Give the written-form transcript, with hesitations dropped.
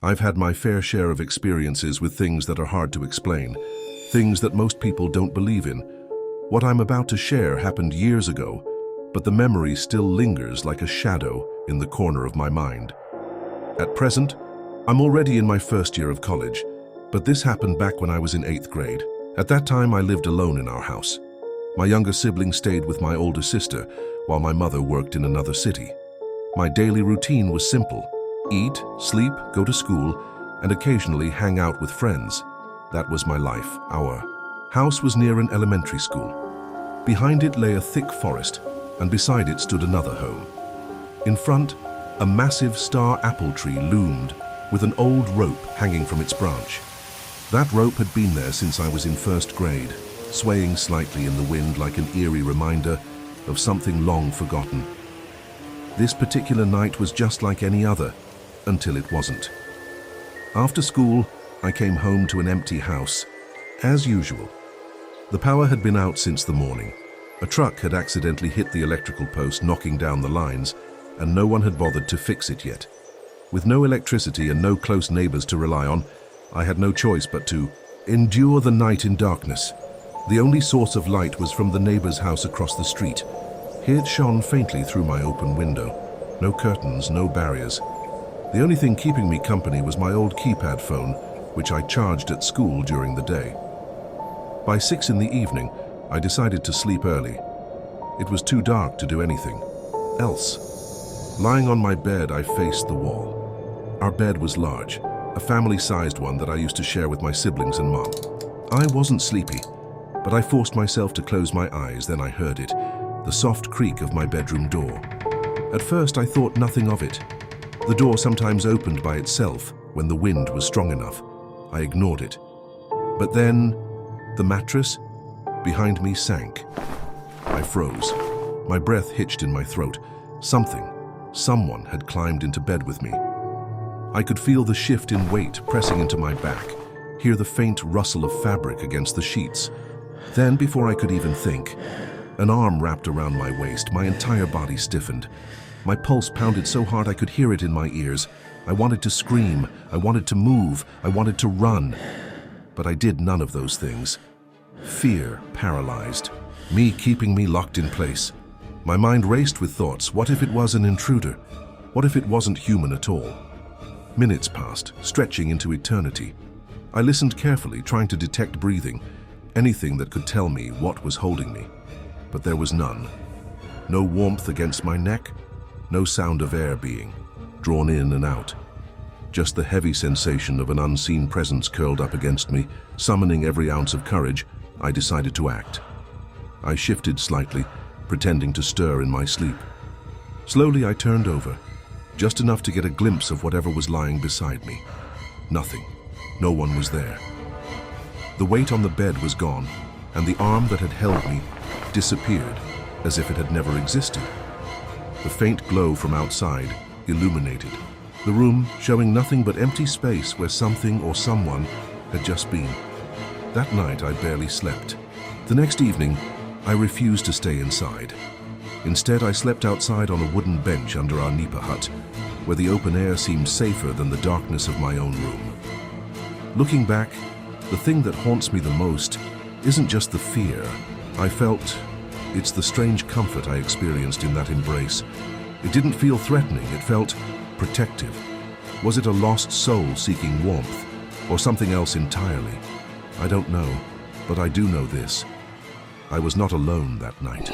I've had my fair share of experiences with things that are hard to explain, things that most people don't believe in. What I'm about to share happened years ago, but the memory still lingers like a shadow in the corner of my mind. At present, I'm already in my first year of college, but this happened back when I was in 8th grade. At that time, I lived alone in our house. My younger sibling stayed with my older sister, while my mother worked in another city. My daily routine was simple: eat, sleep, go to school, and occasionally hang out with friends. That was my life. Our house was near an elementary school. Behind it lay a thick forest, and beside it stood another home. In front, a massive star apple tree loomed, with an old rope hanging from its branch. That rope had been there since I was in 1st grade, swaying slightly in the wind like an eerie reminder of something long forgotten. This particular night was just like any other, until it wasn't. After school, I came home to an empty house, as usual. The power had been out since the morning. A truck had accidentally hit the electrical post, knocking down the lines, and no one had bothered to fix it yet. With no electricity and no close neighbors to rely on, I had no choice but to endure the night in darkness. The only source of light was from the neighbor's house across the street. Here it shone faintly through my open window. No curtains, no barriers. The only thing keeping me company was my old keypad phone, which I charged at school during the day. By 6 in the evening, I decided to sleep early. It was too dark to do anything else. Lying on my bed, I faced the wall. Our bed was large, a family-sized one that I used to share with my siblings and mom. I wasn't sleepy, but I forced myself to close my eyes. Then I heard it, the soft creak of my bedroom door. At first, I thought nothing of it. The door sometimes opened by itself when the wind was strong enough. I ignored it. But then, the mattress behind me sank. I froze. My breath hitched in my throat. Someone had climbed into bed with me. I could feel the shift in weight pressing into my back, hear the faint rustle of fabric against the sheets. Then, before I could even think, an arm wrapped around my waist. My entire body stiffened. My pulse pounded so hard I could hear it in my ears. I wanted to scream, I wanted to move, I wanted to run. But I did none of those things. Fear paralyzed me, keeping me locked in place. My mind raced with thoughts. What if it was an intruder? What if it wasn't human at all? Minutes passed, stretching into eternity. I listened carefully, trying to detect breathing, anything that could tell me what was holding me. But there was none. No warmth against my neck, no sound of air being drawn in and out. Just the heavy sensation of an unseen presence curled up against me. Summoning every ounce of courage, I decided to act. I shifted slightly, pretending to stir in my sleep. Slowly I turned over, just enough to get a glimpse of whatever was lying beside me. Nothing. No one was there. The weight on the bed was gone, and the arm that had held me disappeared, as if it had never existed. The faint glow from outside illuminated the room, showing nothing but empty space where something or someone had just been. That night I barely slept. The next evening, I refused to stay inside. Instead, I slept outside on a wooden bench under our nipa hut, where the open air seemed safer than the darkness of my own room. Looking back, the thing that haunts me the most isn't just the fear I felt, it's the strange comfort I experienced in that embrace. It didn't feel threatening, it felt protective. Was it a lost soul seeking warmth, or something else entirely? I don't know, but I do know this: I was not alone that night.